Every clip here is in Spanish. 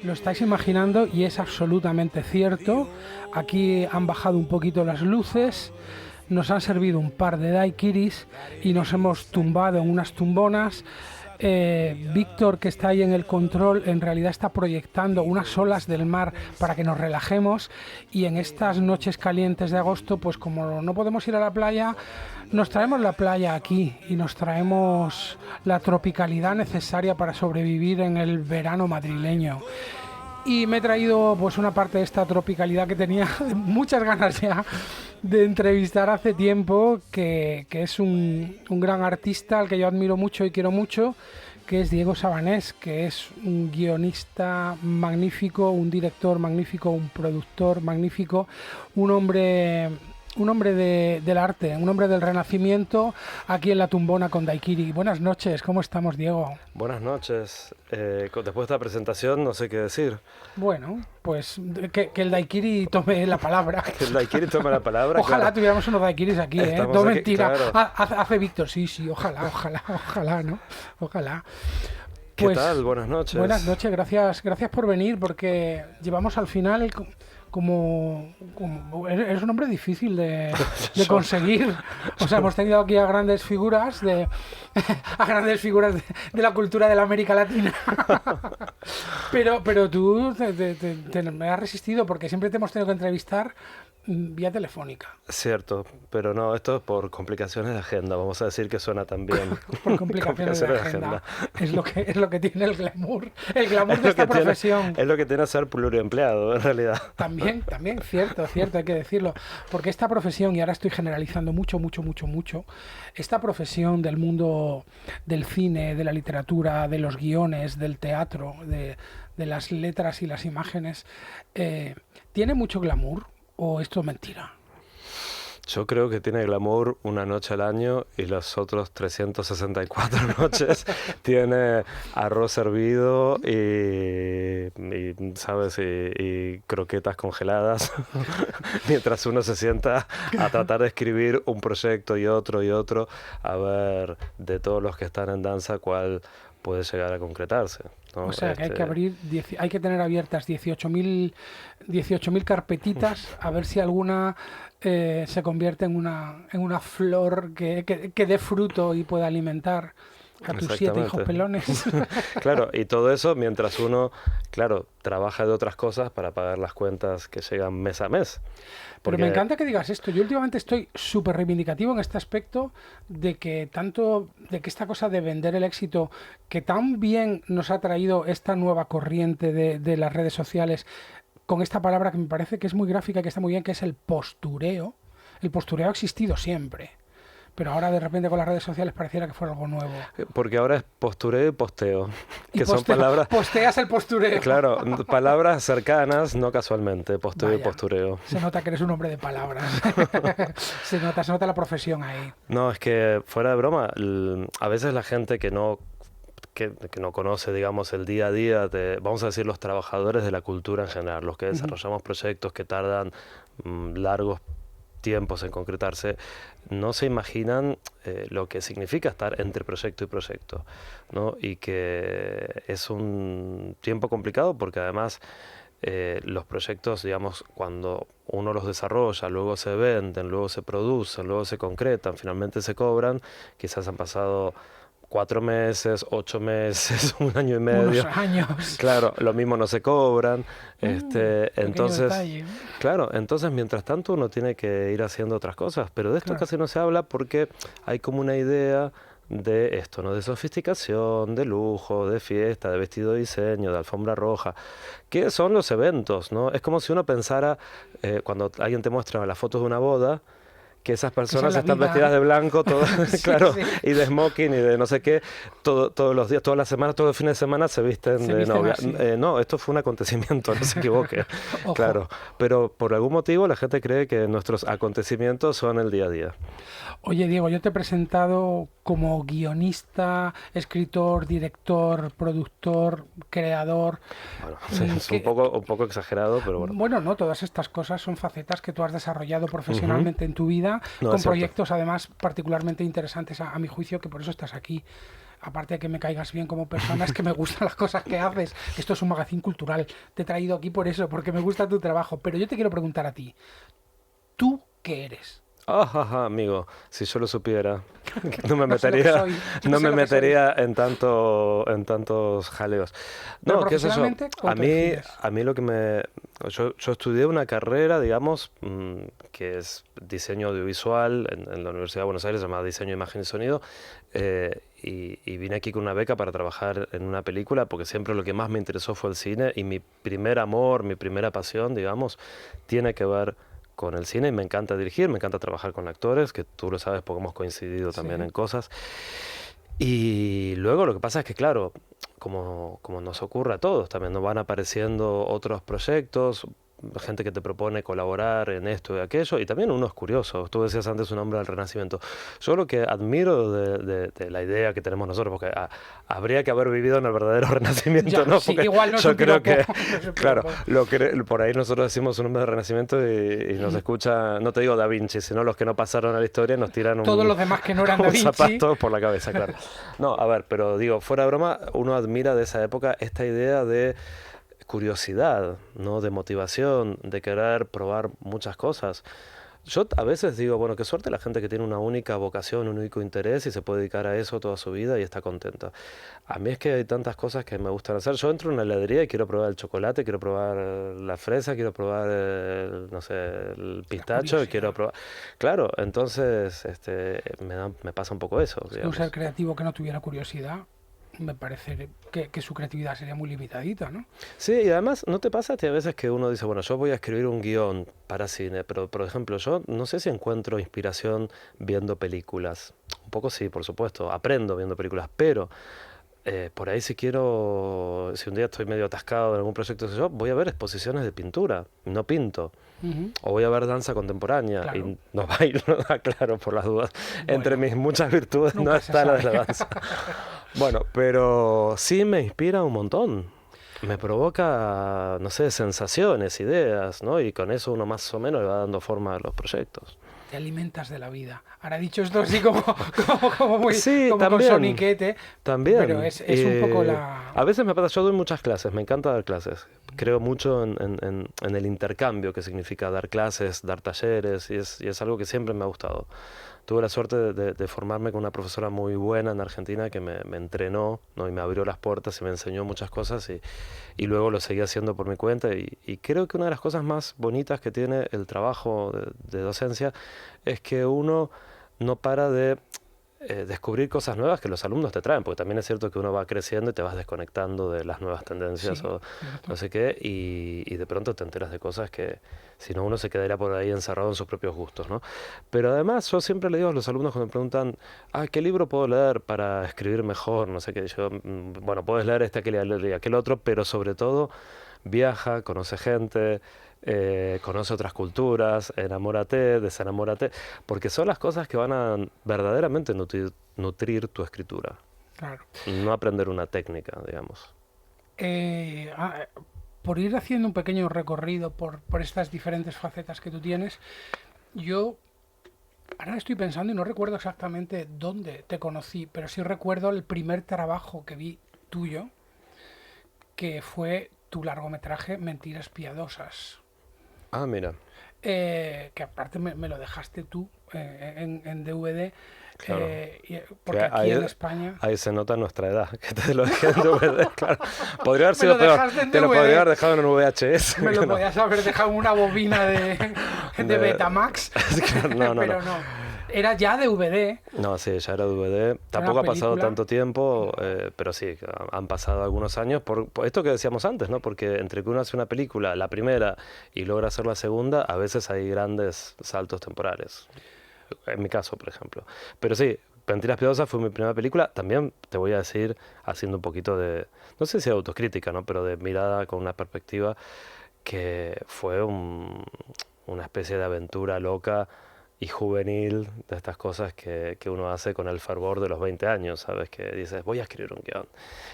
Lo estáis imaginando y es absolutamente cierto. Aquí han bajado un poquito las luces, nos han servido un par de daiquiris y nos hemos tumbado en unas tumbonas. Víctor, que está ahí en el control, en realidad está proyectando unas olas del mar para que nos relajemos, y en estas noches calientes de agosto, pues como no podemos ir a la playa, nos traemos la playa aquí y nos traemos la tropicalidad necesaria para sobrevivir en el verano madrileño. Y me he traído pues una parte de esta tropicalidad que tenía muchas ganas ya de entrevistar hace tiempo, que es un gran artista al que yo admiro mucho y quiero mucho, que es Diego Sabanés, que es un guionista magnífico, un director magnífico, un productor magnífico, un hombre del arte, un hombre del Renacimiento, aquí en la tumbona con Daiquiri. Buenas noches, ¿cómo estamos, Diego? Buenas noches. Después de esta presentación no sé qué decir. Bueno, pues que el Daiquiri tome la palabra. Que el Daiquiri tome la palabra. Ojalá claro. tuviéramos unos Daiquiris aquí, ¿eh? Estamos No, aquí, mentira. claro. Hace Víctor, sí, ojalá, ¿no? Ojalá. ¿Qué Pues, tal? Buenas noches. buenas noches, gracias por venir, porque llevamos al final como eres un hombre difícil de conseguir. O sea, hemos tenido aquí a grandes figuras a grandes figuras de la cultura de la América Latina. pero tú me has resistido, porque siempre te hemos tenido que entrevistar vía telefónica. Cierto, pero no, esto es por complicaciones de agenda. Vamos a decir que suena tan bien. Por complicaciones de agenda. Es lo que tiene el glamour de esta profesión. Es lo que tiene ser pluriempleado, en realidad. También, cierto, hay que decirlo. Porque esta profesión, y ahora estoy generalizando mucho, esta profesión del mundo del cine, de la literatura, de los guiones, del teatro, de las letras y las imágenes, ¿tiene mucho glamour o esto es mentira? Yo creo que tiene glamour una noche al año y los otros 364 noches tiene arroz hervido ¿sabes? Y croquetas congeladas mientras uno se sienta a tratar de escribir un proyecto y otro, a ver de todos los que están en danza cuál puede llegar a concretarse, ¿no? O sea, que hay que abrir, hay que tener abiertas 18.000 carpetitas, a ver si alguna se convierte en una flor que dé fruto y pueda alimentar a tus 7 hijos pelones. Claro, y todo eso mientras uno, claro, trabaja de otras cosas para pagar las cuentas que llegan mes a mes. Pero me encanta que digas esto. Yo últimamente estoy súper reivindicativo en este aspecto de que esta cosa de vender el éxito, que tan bien nos ha traído esta nueva corriente de las redes sociales, con esta palabra que me parece que es muy gráfica y que está muy bien, que es el postureo. El postureo ha existido siempre, pero ahora de repente con las redes sociales pareciera que fuera algo nuevo. Porque ahora es postureo y posteo, que posteo, son palabras... Posteas el postureo. Claro, palabras cercanas, no casualmente, posteo. Vaya, y postureo. Se nota que eres un hombre de palabras. se nota la profesión ahí. No, es que fuera de broma, a veces la gente que no conoce, digamos, el día a día de, vamos a decir, los trabajadores de la cultura en general, los que desarrollamos proyectos que tardan largos tiempos en concretarse, no se imaginan lo que significa estar entre proyecto y proyecto, ¿no? Y que es un tiempo complicado porque además los proyectos, digamos, cuando uno los desarrolla, luego se venden, luego se producen, luego se concretan, finalmente se cobran, quizás han pasado 4 meses, 8 meses, 1 año y medio. Unos años. Claro, lo mismo no se cobran. Entonces, detalle. Claro, entonces mientras tanto uno tiene que ir haciendo otras cosas, pero de esto casi no se habla porque hay como una idea de esto, ¿no? De sofisticación, de lujo, de fiesta, de vestido de diseño, de alfombra roja, que son los eventos, ¿no? Es como si uno pensara, cuando alguien te muestra las fotos de una boda, que esas personas están vestidas de blanco, todo, sí, claro, sí. Y de smoking y de no sé qué, todos los días, todas las semanas, todos los fines de semana se visten de novia. No, esto fue un acontecimiento, no se equivoque. Claro, pero por algún motivo la gente cree que nuestros acontecimientos son el día a día. Oye, Diego, yo te he presentado como guionista, escritor, director, productor, creador. Bueno, sí, es un poco exagerado, pero bueno. Bueno, no, todas estas cosas son facetas que tú has desarrollado profesionalmente en tu vida, con proyectos además particularmente interesantes a mi juicio, que por eso estás aquí. aparte de que me caigas bien como persona, es que me gustan las cosas que haces. Esto es un magazín cultural. Te he traído aquí por eso, porque me gusta tu trabajo. Pero yo te quiero preguntar a ti, ¿tú qué eres? Amigo, si yo lo supiera, no me No sé lo que metería, soy. Yo no sé me lo que soy. metería en tantos jaleos. Pero No, ¿qué es eso? profesionalmente, ¿cómo te defines? A mí lo que yo estudié una carrera, digamos, que es diseño audiovisual en la Universidad de Buenos Aires, llamada Diseño, Imagen y Sonido, y vine aquí con una beca para trabajar en una película, porque siempre lo que más me interesó fue el cine, y mi primer amor, mi primera pasión, digamos, tiene que ver con el cine, y me encanta dirigir, me encanta trabajar con actores, que tú lo sabes porque hemos coincidido también Sí. en cosas. Y luego lo que pasa es que, claro, como nos ocurre a todos, también nos van apareciendo otros proyectos, gente que te propone colaborar en esto y aquello, y también uno es curioso. Tú decías antes un hombre del Renacimiento. Yo lo que admiro de la idea que tenemos nosotros, porque habría que haber vivido en el verdadero Renacimiento, Ya, ¿no? sí, Porque igual no es yo un creo piropo. que, No es un claro, piropo. por ahí nosotros decimos un hombre del Renacimiento y nos escucha, no te digo Da Vinci, sino los que no pasaron a la historia nos tiran Todos los demás que no eran Da un Vinci. zapato por la cabeza, claro. No, a ver, pero digo, fuera de broma, uno admira de esa época esta idea de curiosidad, ¿no? De motivación, de querer probar muchas cosas. Yo a veces digo, bueno, qué suerte la gente que tiene una única vocación, un único interés y se puede dedicar a eso toda su vida y está contenta. A mí es que hay tantas cosas que me gustan hacer. Yo entro en una heladería y quiero probar el chocolate, quiero probar la fresa, quiero probar, no sé, el La pistacho y quiero curiosidad. probar... Claro, entonces me pasa un poco eso, Es que un ser digamos. creativo que no tuviera curiosidad, me parece que su creatividad sería muy limitadita, ¿no? Sí, y además, ¿no te pasa a veces que uno dice, bueno, yo voy a escribir un guión para cine, pero por ejemplo, yo no sé si encuentro inspiración viendo películas. Un poco sí, por supuesto, aprendo viendo películas, pero por ahí si quiero, si un día estoy medio atascado en algún proyecto, qué sé yo, voy a ver exposiciones de pintura, no pinto. Ujú. O voy a ver danza contemporánea Claro. y no bailo, claro, por las dudas. Entre Bueno, mis muchas virtudes no nunca se está la de sabe. la danza. Bueno, pero sí me inspira un montón. Me provoca, no sé, sensaciones, ideas, ¿no? Y con eso uno más o menos le va dando forma a los proyectos. Te alimentas de la vida. Ahora dicho esto así muy Sí, como con también, soniquete, pero también. es un poco la... A veces me pasa, yo doy muchas clases, me encanta dar clases. Creo mucho en el intercambio que significa dar clases, dar talleres, y es algo que siempre me ha gustado. Tuve la suerte de formarme con una profesora muy buena en Argentina que me entrenó, ¿no? Y me abrió las puertas y me enseñó muchas cosas y luego lo seguí haciendo por mi cuenta y creo que una de las cosas más bonitas que tiene el trabajo de docencia es que uno no para de descubrir cosas nuevas que los alumnos te traen, porque también es cierto que uno va creciendo y te vas desconectando de las nuevas tendencias Sí, o cierto. no sé qué, y de pronto te enteras de cosas que si no uno se quedaría por ahí encerrado en sus propios gustos, ¿no? Pero además yo siempre le digo a los alumnos cuando me preguntan, ¿qué libro puedo leer para escribir mejor? No sé qué, yo, bueno, puedes leer este, aquel y aquel otro, pero sobre todo viaja, conoce gente, conoce otras culturas, enamórate, desenamórate, porque son las cosas que van a verdaderamente nutrir tu escritura, Claro. no aprender una técnica, digamos. Eh, ah, por ir haciendo un pequeño recorrido por estas diferentes facetas que tú tienes, yo ahora estoy pensando y no recuerdo exactamente dónde te conocí, pero sí recuerdo el primer trabajo que vi tuyo, que fue tu largometraje Mentiras Piadosas. Ah, mira, Que aparte me lo dejaste tú en DVD, claro. Que porque aquí en España ahí se nota nuestra edad, que te lo dejé en DVD, claro. Podría haber me sido lo peor, dejaste en te lo podría DVD, haber dejado en un VHS. me que lo no, podías haber dejado en una bobina de de- Betamax, no, no, no. pero no, era ya DVD, No, sí, ya era DVD. era Tampoco una ha pasado película. tanto tiempo, pero sí, han pasado algunos años por esto que decíamos antes, ¿no? Porque entre que uno hace una película, la primera, y logra hacer la segunda, a veces hay grandes saltos temporales. En mi caso, por ejemplo. Pero sí, Mentiras Piadosas fue mi primera película. También te voy a decir, haciendo un poquito de, no sé si de autocrítica, ¿no? Pero de mirada con una perspectiva que fue una especie de aventura loca y juvenil de estas cosas que uno hace con el fervor de los 20 años, ¿sabes? Que dices, voy a escribir un guión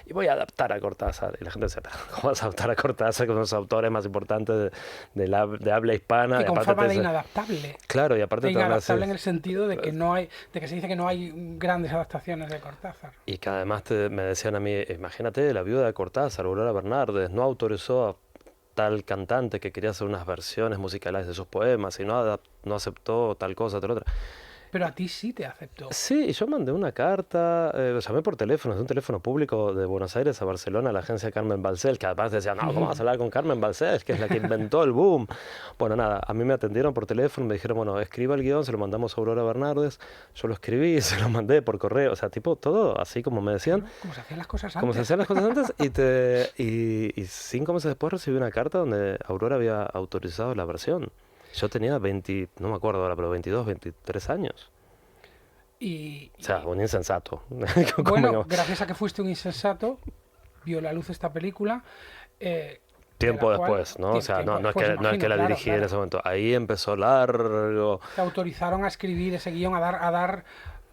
y voy a adaptar a Cortázar. Y la gente dice, ¿cómo vas a adaptar a Cortázar, que son los autores más importantes de habla hispana? Y Y con aparte forma te de dice, inadaptable. claro, y aparte De te van a decir, inadaptable en el sentido de que no hay, de que se dice que no hay grandes adaptaciones de Cortázar. y que además me decían a mí, imagínate, la viuda de Cortázar, Aurora Bernardes, no autorizó a tal cantante que quería hacer unas versiones musicales de sus poemas y no aceptó tal cosa, tal otra. Pero a ti sí te aceptó. Sí, y yo mandé una carta, llamé por teléfono, de un teléfono público de Buenos Aires a Barcelona, a la agencia Carmen Balcells, que además decía, no, ¿cómo vas a hablar con Carmen Balcells, que es la que inventó el boom? Bueno, nada, a mí me atendieron por teléfono, me dijeron, bueno, escriba el guión, se lo mandamos a Aurora Bernardes, yo lo escribí, se lo mandé por correo, o sea, tipo, todo así como me decían. Claro, como se hacían las cosas Como se antes. hacían las cosas antes, y 5 meses después recibí una carta donde Aurora había autorizado la versión. Yo tenía 20, no me acuerdo ahora, pero 22, 23 años. Y, O sea, un insensato. bueno, gracias a que fuiste un insensato, vio la luz esta película. Tiempo de la cual- después, ¿no? O sea, tiempo no es después, que, no es que imagino, la claro, dirigí en claro. ese momento. Ahí empezó largo. Te autorizaron a escribir ese guión, a dar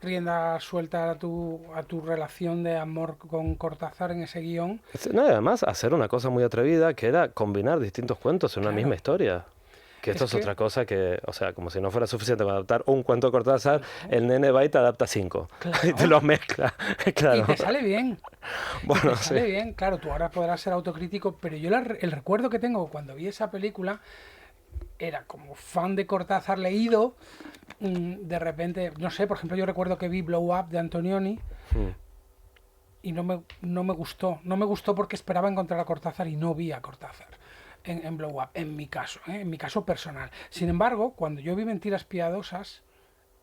rienda suelta a tu relación de amor con Cortázar en ese guión. No, y además, hacer una cosa muy atrevida que era combinar distintos cuentos en una Claro. misma historia. Que esto Es es que- otra cosa que, o sea, como si no fuera suficiente con adaptar un cuento de Cortázar, el nene va y te adapta 5. Claro. Y te los mezcla. Y Claro. te sale bien. Bueno, Te sale sí. bien, claro, tú ahora podrás ser autocrítico, pero yo el recuerdo que tengo cuando vi esa película era como fan de Cortázar leído, de repente, no sé, por ejemplo, yo recuerdo que vi Blow Up de Antonioni y no me gustó. No me gustó porque esperaba encontrar a Cortázar y no vi a Cortázar en Blow Up, en mi caso, en mi caso personal. Sin embargo, cuando yo vi Mentiras Piadosas,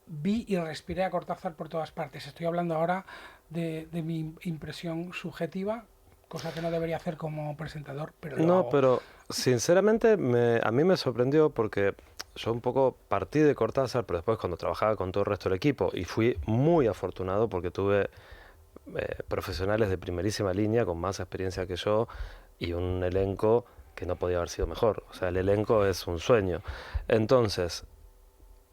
vi y respiré a Cortázar por todas partes. Estoy hablando ahora de mi impresión subjetiva, cosa que no debería hacer como presentador, pero lo No, hago. pero sinceramente a mí me sorprendió porque yo un poco partí de Cortázar, pero después cuando trabajaba con todo el resto del equipo, y fui muy afortunado porque tuve profesionales de primerísima línea con más experiencia que yo y un elenco que no podía haber sido mejor. O sea, el elenco es un sueño. Entonces,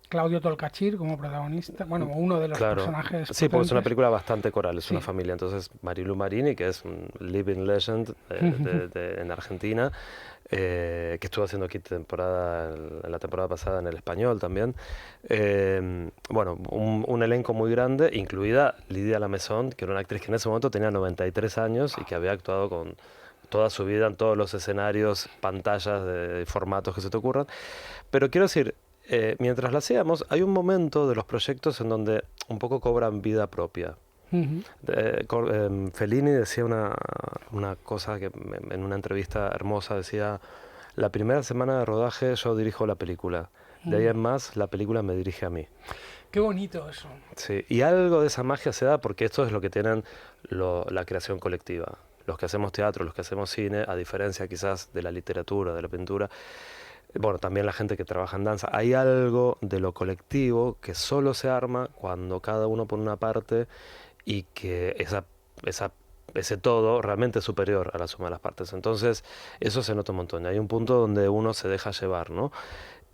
Claudio Tolcachir como protagonista, bueno, uno de los claro, personajes sí, porque es una potentes. película bastante coral, es una Sí. familia. Entonces, Marilu Marini, que es un living legend en Argentina, que estuvo haciendo aquí en la temporada pasada en el español también. Bueno, un elenco muy grande, incluida Lidia Lamezón, que era una actriz que en ese momento tenía 93 años y que había actuado con toda su vida en todos los escenarios, pantallas de formatos que se te ocurran. Pero quiero decir, mientras la hacíamos, hay un momento de los proyectos en donde un poco cobran vida propia. Ujú. Fellini decía una cosa que en una entrevista hermosa decía, la primera semana de rodaje yo dirijo la película, de ahí en más la película me dirige a mí. Qué bonito eso. Sí, y algo de esa magia se da porque esto es lo que tienen la creación colectiva. Los que hacemos teatro, los que hacemos cine, a diferencia quizás de la literatura, de la pintura, bueno, también la gente que trabaja en danza, hay algo de lo colectivo que solo se arma cuando cada uno pone una parte y que ese todo realmente es superior a la suma de las partes. Entonces, eso se nota un montón. Hay un punto donde uno se deja llevar, ¿no?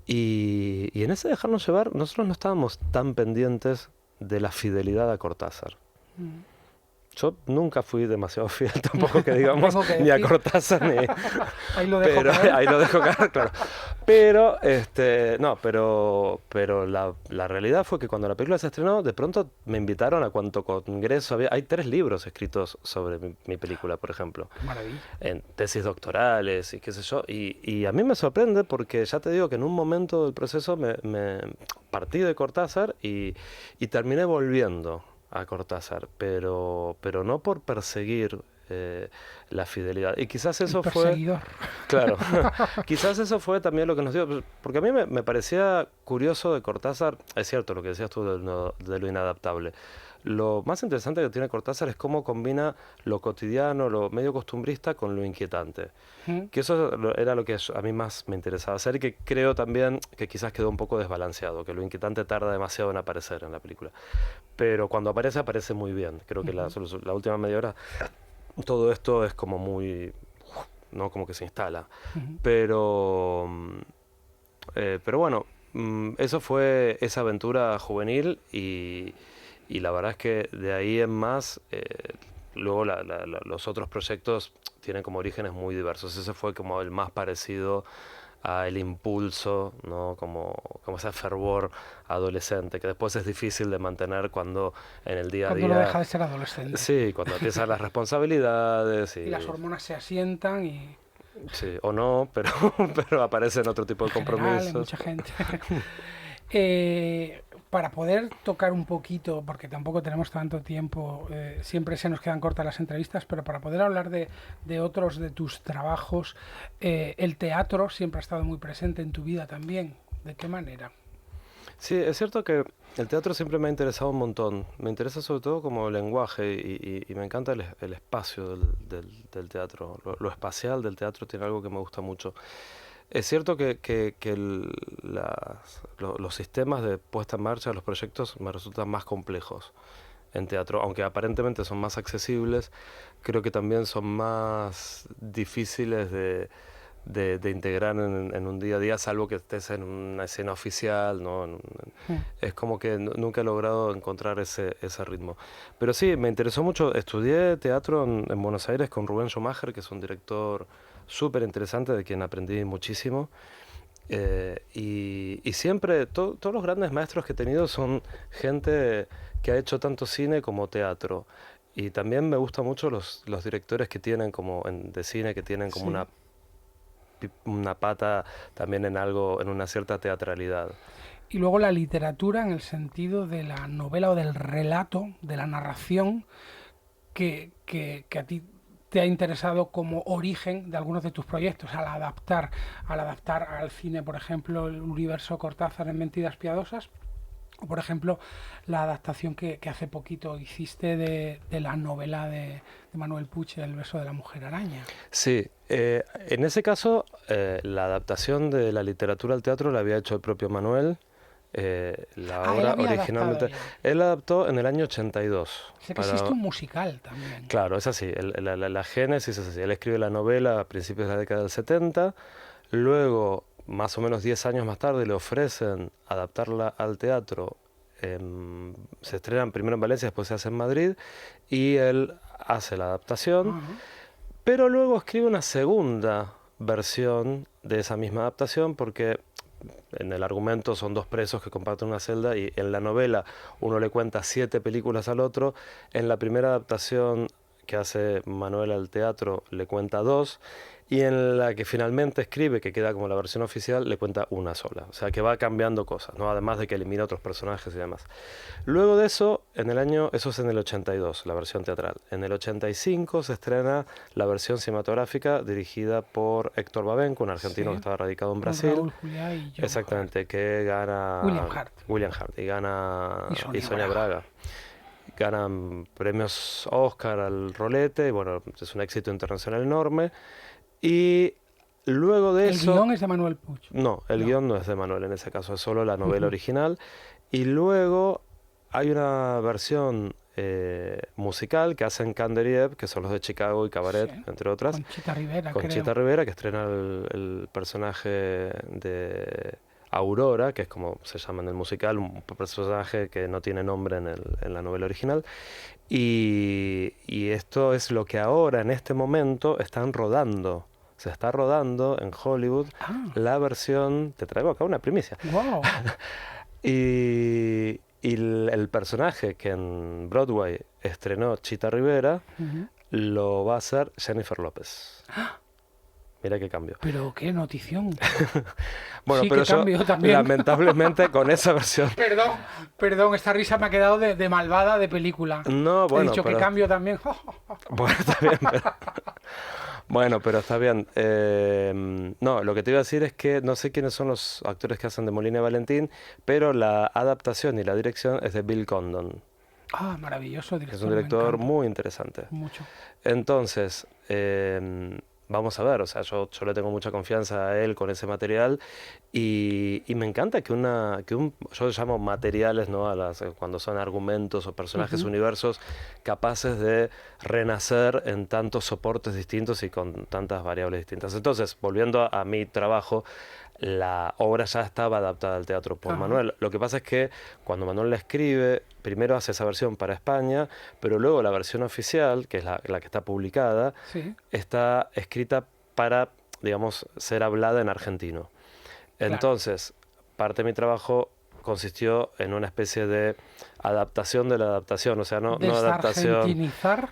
Y en ese dejarnos llevar, nosotros no estábamos tan pendientes de la fidelidad a Cortázar. Yo nunca fui demasiado fiel tampoco, que digamos, Tengo que ni a decir. Cortázar ni... Ahí lo dejo Pero caer. ahí lo dejo caer, claro. Pero, no, pero la realidad fue que cuando la película se estrenó, de pronto me invitaron a cuanto congreso había. Hay 3 libros escritos sobre mi película, por ejemplo, Maravilla. en tesis doctorales y qué sé yo. Y a mí me sorprende porque ya te digo que en un momento del proceso me partí de Cortázar y terminé volviendo a Cortázar, pero no por perseguir la fidelidad. Y quizás eso fue... Perseguidor. Claro, quizás eso fue también lo que nos dio, porque a mí me parecía curioso de Cortázar, es cierto lo que decías tú de lo inadaptable. Lo más interesante que tiene Cortázar es cómo combina lo cotidiano, lo medio costumbrista con lo inquietante. Que eso era lo que a mí más me interesaba hacer y que creo también que quizás quedó un poco desbalanceado, que lo inquietante tarda demasiado en aparecer en la película. Pero cuando aparece, aparece muy bien. Creo que la última media hora todo esto es como muy... ¿no? Como que se instala. Pero bueno, eso fue esa aventura juvenil y la verdad es que de ahí en más, luego los otros proyectos tienen como orígenes muy diversos. Ese fue como el más parecido a el impulso, ¿no? Como ese fervor adolescente, que después es difícil de mantener cuando en el día a Cuando día... uno deja de ser adolescente. Sí, cuando empiezan las responsabilidades Y las hormonas se asientan y... Sí, o no, pero, pero aparecen otro tipo de En general, hay compromisos. mucha gente. Para poder tocar un poquito, porque tampoco tenemos tanto tiempo, siempre se nos quedan cortas las entrevistas, pero para poder hablar de otros de tus trabajos, el teatro siempre ha estado muy presente en tu vida también. ¿De qué manera? Sí, es cierto que el teatro siempre me ha interesado un montón. Me interesa sobre todo como lenguaje y me encanta el espacio del teatro. Lo espacial del teatro tiene algo que me gusta mucho. Es cierto que los sistemas de puesta en marcha de los proyectos me resultan más complejos en teatro, aunque aparentemente son más accesibles, creo que también son más difíciles de integrar en un día a día, salvo que estés en una escena oficial, ¿no? Es como que nunca he logrado encontrar ese ritmo. Pero sí, me interesó mucho. Estudié teatro en Buenos Aires con Rubén Schumacher, que es un director súper interesante, de quien aprendí muchísimo. Y siempre, todos los grandes maestros que he tenido son gente que ha hecho tanto cine como teatro. Y también me gustan mucho los directores que tienen de cine, que tienen como Sí. una pata también en algo, en una cierta teatralidad. Y luego la literatura en el sentido de la novela o del relato, de la narración, que a ti te ha interesado como origen de algunos de tus proyectos, al adaptar al cine, por ejemplo, el universo Cortázar en Mentiras Piadosas, o por ejemplo, la adaptación que hace poquito hiciste de la novela de Manuel Puig, El beso de la mujer araña. Sí, en ese caso, la adaptación de la literatura al teatro la había hecho el propio Manuel. La Ah, él obra había adaptado originalmente... ya. Él la adaptó en el año 82. Sé que existe un musical también. Claro, es así. La génesis es así. Él escribe la novela a principios de la década del 70. Luego, más o menos 10 años más tarde, le ofrecen adaptarla al teatro. Se estrenan primero en Valencia, después se hace en Madrid. Y él hace la adaptación. Ajá. Pero luego escribe una segunda versión de esa misma adaptación porque en el argumento son dos presos que comparten una celda y en la novela uno le cuenta 7 películas al otro. En la primera adaptación que hace Manuel al teatro le cuenta 2 y en la que finalmente escribe, que queda como la versión oficial, le cuenta una sola. O sea que va cambiando cosas, ¿no? Además de que elimina otros personajes y demás. Luego de eso, eso es en el 82, la versión teatral. En el 85 se estrena la versión cinematográfica dirigida por Héctor Babenco, un argentino que estaba radicado en Con Brasil. Raúl Juliá y John Exactamente, Hart. que gana William Hart. Y gana Y Sonia Braga. Ganan premios Oscar al rolete, y bueno, es un éxito internacional enorme. Y luego de eso... ¿El guión es de Manuel Puig? No, el guión no es de Manuel en ese caso, es solo la novela original. Y luego hay una versión musical que hacen Canderiev, que son los de Chicago y Cabaret, Sí. entre otras. Conchita Rivera, Conchita creo. Rivera, que estrena el personaje de Aurora, que es como se llama en el musical, un personaje que no tiene nombre en la novela original. Y esto es lo que ahora, en este momento, están rodando. Se está rodando en Hollywood la versión... Te traigo acá una primicia. Wow. Y el personaje que en Broadway estrenó Chita Rivera lo va a hacer Jennifer López. Mira qué cambio. Pero qué notición. Bueno, Sí, pero qué yo, cambio también. lamentablemente, con esa versión... Perdón, esta risa me ha quedado de malvada de película. No, bueno, He dicho pero... que cambio también. Bueno, está bien, pero... Bueno, pero está bien. No, lo que te iba a decir es que no sé quiénes son los actores que hacen de Molina y Valentín, pero la adaptación y la dirección es de Bill Condon, Maravilloso que director. es un director muy interesante. Mucho. Entonces, vamos a ver, o sea, yo le tengo mucha confianza a él con ese material y me encanta yo llamo materiales, ¿no? Cuando son argumentos o personajes, Ujú. universos capaces de renacer en tantos soportes distintos y con tantas variables distintas. Entonces, volviendo a mi trabajo, la obra ya estaba adaptada al teatro por Ajá. Manuel. Lo que pasa es que cuando Manuel la escribe, primero hace esa versión para España, pero luego la versión oficial, que es la que está publicada, Sí, está escrita para, digamos, ser hablada en argentino. claro. Entonces, parte de mi trabajo consistió en una especie de adaptación de la adaptación, o sea, no adaptación. Desargentinizar.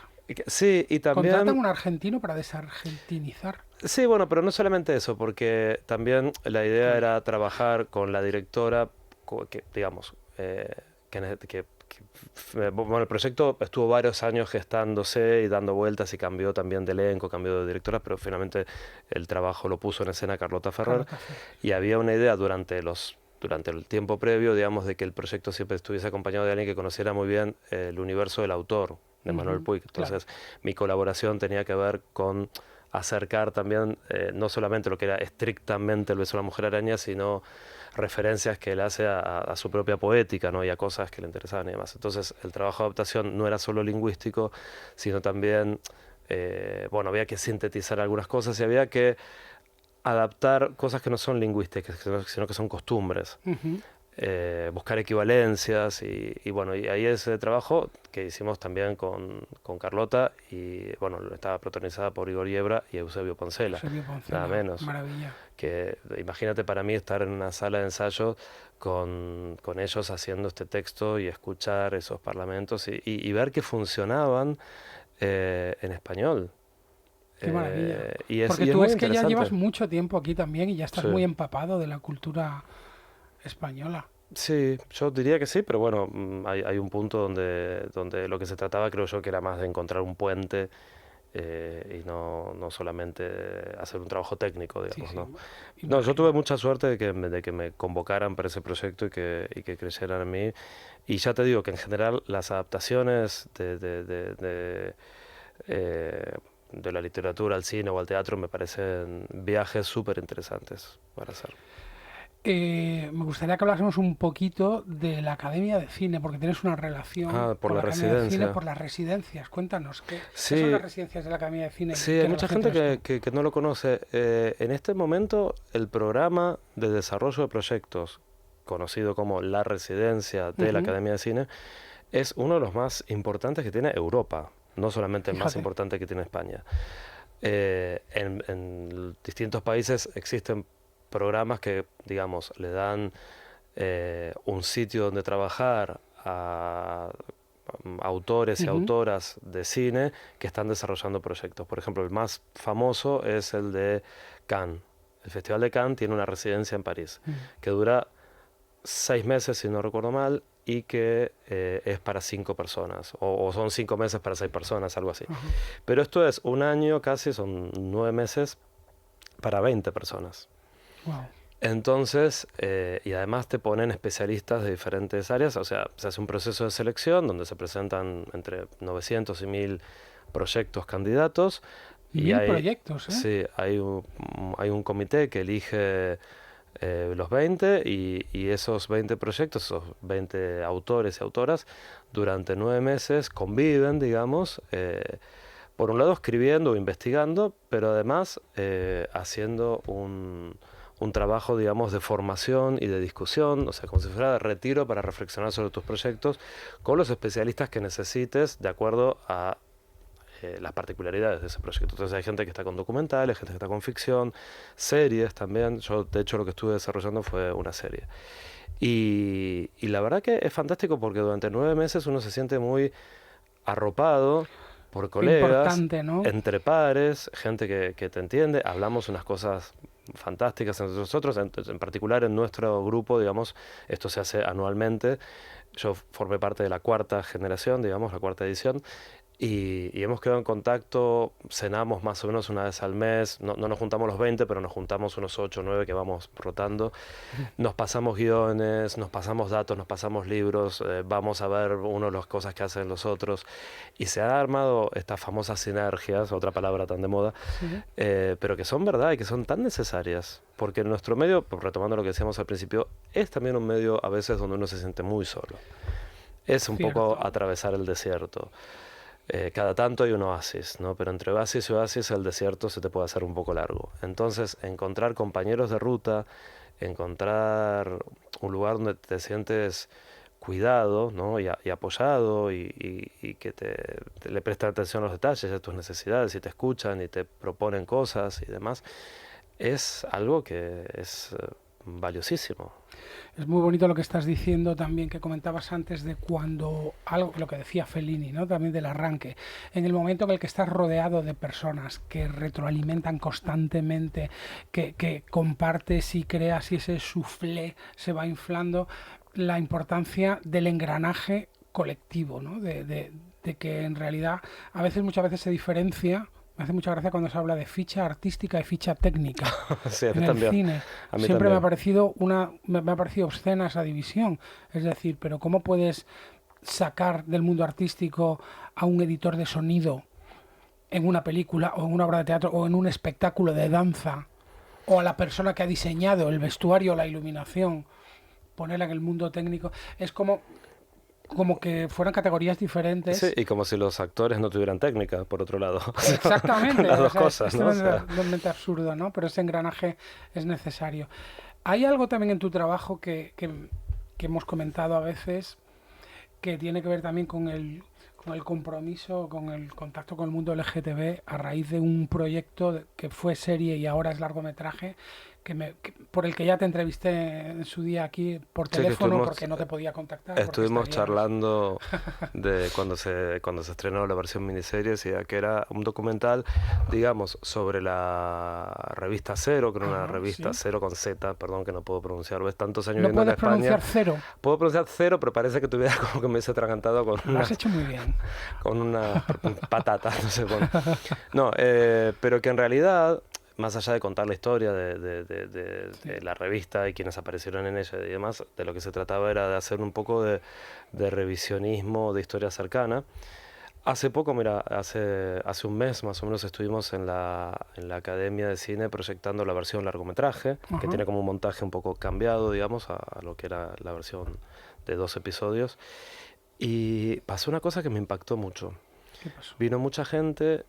Sí, y Contratan también. un argentino para desargentinizar. Sí, bueno, pero no solamente eso, porque también la idea Uy, era trabajar con la directora, que, digamos, bueno, el proyecto estuvo varios años gestándose y dando vueltas y cambió también de elenco, cambió de directora, pero finalmente el trabajo lo puso en escena Carlota Ferrer Carlota Ferrer. y había una idea durante el tiempo previo, digamos, de que el proyecto siempre estuviese acompañado de alguien que conociera muy bien el universo del autor, de Manuel Ujú, Puig. claro. Entonces, mi colaboración tenía que ver con acercar también no solamente lo que era estrictamente el beso de la mujer araña, sino referencias que él hace a su propia poética, ¿no? Y a cosas que le interesaban y demás. Entonces, el trabajo de adaptación no era solo lingüístico, sino también, bueno, había que sintetizar algunas cosas y había que adaptar cosas que no son lingüísticas, sino que son costumbres. Ujú. Buscar equivalencias y bueno, y ahí ese trabajo que hicimos también con Carlota y bueno, estaba protagonizada por Igor Yebra y Eusebio Poncela, Eusebio nada Poncela, menos. maravilla. Que imagínate para mí estar en una sala de ensayo con ellos haciendo este texto y escuchar esos parlamentos y ver que funcionaban en español. Qué maravilla. Y Porque es tú muy es que ya llevas interesante. mucho tiempo aquí también y ya estás Sí. muy empapado de la cultura española. Sí, yo diría que sí, pero bueno, hay un punto donde lo que se trataba creo yo que era más de encontrar un puente y no solamente hacer un trabajo técnico, Sí, digamos, sí, ¿no? No, yo tuve imagino. mucha suerte de que me convocaran para ese proyecto y que creyeran en mí. Y ya te digo que en general las adaptaciones eh, de la literatura al cine o al teatro me parecen viajes súper interesantes para hacer. Me gustaría que hablásemos un poquito de la Academia de Cine, porque tienes una relación Ah, por con la la Academia de Cine residencia. por las residencias. Cuéntanos, ¿qué son las Sí, residencias de la Academia de Cine y sí, hay qué mucha relación gente tienes que, tú? que no lo conoce. En este momento, el programa de desarrollo de proyectos, conocido como la residencia de la Ujú. Academia de Cine, es uno de los más importantes que tiene Europa, no solamente el más Fíjate. importante que tiene España. En distintos países existen programas que, digamos, le dan un sitio donde trabajar a autores y Ujú. autoras de cine que están desarrollando proyectos. Por ejemplo, el más famoso es el de Cannes. El Festival de Cannes tiene una residencia en París Mm. que dura 6 meses, si no recuerdo mal, y que es para 5 personas, o son 5 meses para 6 personas, algo así. Ajá. Pero esto es un año casi, son 9 meses para 20 personas. Wow. Entonces, y además te ponen especialistas de diferentes áreas, o sea, se hace un proceso de selección donde se presentan entre 900 y 1000 proyectos candidatos y 1000 proyectos, ¿eh? sí, hay un comité que elige los 20 y esos 20 proyectos, esos 20 autores y autoras, durante 9 meses conviven, digamos, por un lado escribiendo o investigando, pero además haciendo un trabajo, digamos, de formación y de discusión, o sea, como si fuera de retiro para reflexionar sobre tus proyectos con los especialistas que necesites de acuerdo a las particularidades de ese proyecto. Entonces hay gente que está con documentales, gente que está con ficción, series también. Yo, de hecho, lo que estuve desarrollando fue una serie. Y la verdad que es fantástico porque durante 9 meses uno se siente muy arropado por Qué colegas, importante, ¿no? entre pares, gente que te entiende. Hablamos unas cosas fantásticas entre nosotros, en particular en nuestro grupo, digamos, esto se hace anualmente. Yo formé parte de la cuarta generación, digamos, la cuarta edición, Y hemos quedado en contacto, cenamos más o menos una vez al mes, no nos juntamos los 20, pero nos juntamos unos 8 o 9 que vamos rotando. Nos pasamos guiones, nos pasamos datos, nos pasamos libros, vamos a ver uno de las cosas que hacen los otros. Y se han armado estas famosas sinergias, otra palabra tan de moda, Sí, pero que son verdad y que son tan necesarias. Porque nuestro medio, retomando lo que decíamos al principio, es también un medio a veces donde uno se siente muy solo. Es un poco cierto. atravesar el desierto. Cada tanto hay un oasis, ¿no? Pero entre oasis y oasis el desierto se te puede hacer un poco largo. Entonces, encontrar compañeros de ruta, encontrar un lugar donde te sientes cuidado, ¿no? y apoyado y que te le prestan atención a los detalles de tus necesidades y te escuchan y te proponen cosas y demás, es algo que es valiosísimo. Es muy bonito lo que estás diciendo también, que comentabas antes de cuando, algo lo que decía Fellini, ¿no? También del arranque, en el momento en el que estás rodeado de personas que retroalimentan constantemente, que compartes y creas y ese soufflé se va inflando, la importancia del engranaje colectivo, ¿no? De que en realidad muchas veces se diferencia. Me hace mucha gracia cuando se habla de ficha artística y ficha técnica Sí, a mí en el también. cine. A mí Siempre me ha también. parecido me ha parecido obscena esa división. Es decir, pero ¿cómo puedes sacar del mundo artístico a un editor de sonido en una película o en una obra de teatro o en un espectáculo de danza, o a la persona que ha diseñado el vestuario o la iluminación, ponerla en el mundo técnico? Es como que fueran categorías Sí, diferentes. y como si los actores no tuvieran técnica, por otro lado. O sea, Exactamente, las o dos sea, cosas, es ¿no? O sea, totalmente absurdo, ¿no? Pero ese engranaje es necesario. Hay algo también en tu trabajo que hemos comentado a veces, que tiene que ver también con el compromiso, con el contacto con el mundo LGTB a raíz de un proyecto que fue serie y ahora es largometraje, por el que ya te entrevisté en su día aquí por sí, que teléfono porque no te podía contactar, porque estuvimos estarías... charlando de cuando se estrenó la versión miniseries, y que era un documental, digamos, sobre la revista Cero, que era una Ajá, revista sí. Cero con Z, perdón que no puedo pronunciar, ves tantos años No viviendo en puedes España, pronunciar cero. puedo pronunciar Cero, pero parece que tuviera como que me hubiese atragantado con Lo has unas hecho muy bien. con unas patatas, no sé, no, pero que en realidad, más allá de contar la historia Sí. de la revista y quienes aparecieron en ella y demás, de lo que se trataba era de hacer un poco de revisionismo de historia cercana. Hace poco, mira, hace un mes más o menos estuvimos en la Academia de Cine proyectando la versión largometraje, que Ajá. tiene como un montaje un poco cambiado, digamos, a lo que era la versión de 2 episodios. Y pasó una cosa que me impactó mucho. ¿Qué pasó? Vino mucha gente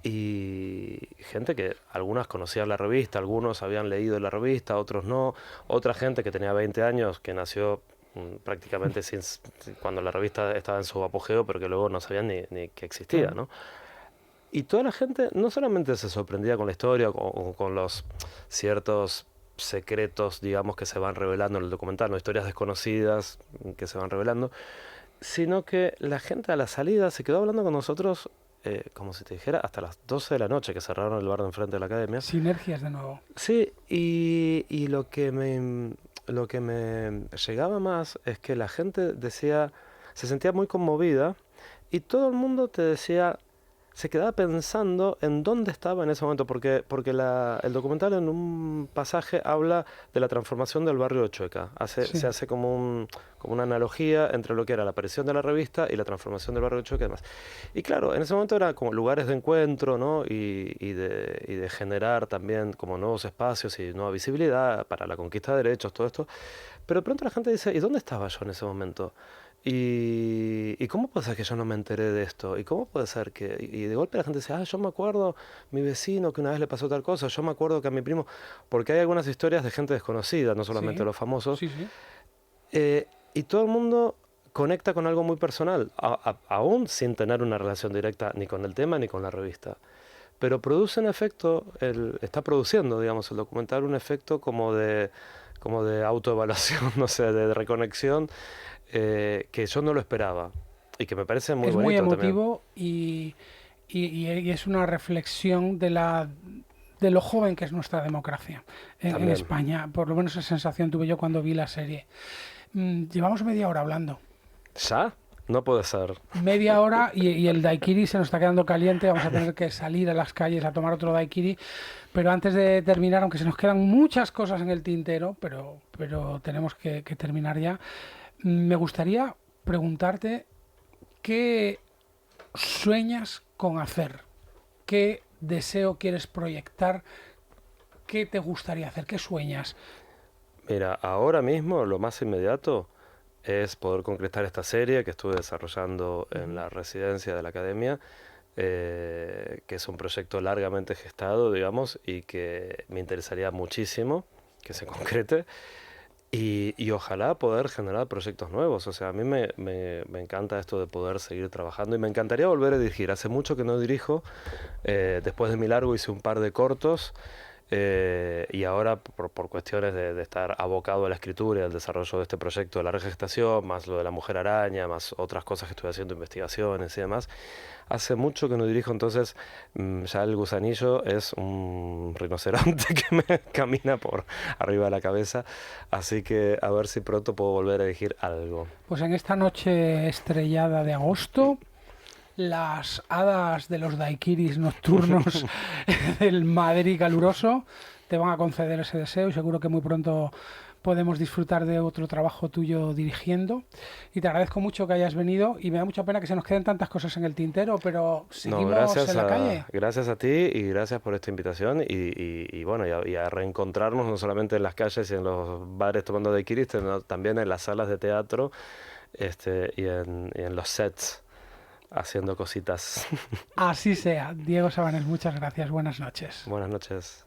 y gente que algunas conocían la revista, algunos habían leído la revista, otros no. Otra gente que tenía 20 años, que nació prácticamente cuando la revista estaba en su apogeo, pero que luego no sabían ni que existía, Claro. ¿no? Y toda la gente no solamente se sorprendía con la historia o con los ciertos secretos, digamos, que se van revelando en el documental, no historias desconocidas que se van revelando, sino que la gente a la salida se quedó hablando con nosotros, como si te dijera, hasta las 12 de la noche, que cerraron el bar de enfrente de la academia. Sinergias de nuevo. Sí, y lo que me llegaba más es que la gente decía, se sentía muy conmovida y todo el mundo te decía, se quedaba pensando en dónde estaba en ese momento, porque el documental en un pasaje habla de la transformación del barrio de Chueca. Se Sí. hace como una analogía entre lo que era la aparición de la revista y la transformación del barrio de Chueca y demás. Y claro, en ese momento eran como lugares de encuentro, ¿no? Y de generar también como nuevos espacios y nueva visibilidad para la conquista de derechos, todo esto. Pero de pronto la gente dice, ¿y dónde estaba yo en ese momento? ¿Y cómo puede ser que yo no me enteré de esto? ¿Y cómo puede ser que...? Y de golpe la gente dice, yo me acuerdo mi vecino que una vez le pasó tal cosa, yo me acuerdo que a mi primo... Porque hay algunas historias de gente desconocida, no solamente Sí. los famosos, Sí, sí. y todo el mundo conecta con algo muy personal, aún sin tener una relación directa ni con el tema ni con la revista. Pero produce un efecto, está produciendo, digamos, el documental un efecto como de autoevaluación, no sé, de reconexión, que yo no lo esperaba y que me parece muy Es muy bonito también. emotivo y es una reflexión de lo joven que es nuestra democracia en También. España. Por lo menos esa sensación tuve yo cuando vi la serie. Llevamos media hora hablando. ¿Ya? No puede ser. Media hora y el daiquiri se nos está quedando caliente, vamos a tener que salir a las calles a tomar otro daiquiri. Pero antes de terminar, aunque se nos quedan muchas cosas en el tintero, pero tenemos que terminar ya, me gustaría preguntarte qué sueñas con hacer, qué deseo quieres proyectar, qué te gustaría hacer, qué sueñas. Mira, ahora mismo lo más inmediato es poder concretar esta serie que estuve desarrollando en la residencia de la academia, que es un proyecto largamente gestado, digamos, y que me interesaría muchísimo que se concrete. Y ojalá poder generar proyectos nuevos. O sea, a mí me encanta esto de poder seguir trabajando y me encantaría volver a dirigir. Hace mucho que no dirijo. Después de mi largo hice un par de cortos. Y ahora por cuestiones de estar abocado a la escritura y al desarrollo de este proyecto de la regestación, más lo de la mujer araña, más otras cosas que estoy haciendo, investigaciones y demás, hace mucho que no dirijo, entonces ya el gusanillo es un rinoceronte que me camina por arriba de la cabeza, así que a ver si pronto puedo volver a dirigir algo. Pues en esta noche estrellada de agosto, las hadas de los daiquiris nocturnos del Madrid caluroso te van a conceder ese deseo y seguro que muy pronto podemos disfrutar de otro trabajo tuyo dirigiendo. Y te agradezco mucho que hayas venido y me da mucha pena que se nos queden tantas cosas en el tintero, pero seguimos en la calle. Gracias a ti y gracias por esta invitación y bueno, y a reencontrarnos no solamente en las calles y en los bares tomando daiquiris, sino también en las salas de teatro y en los sets haciendo cositas. Así sea. Diego Sabanes, muchas gracias. Buenas noches. Buenas noches.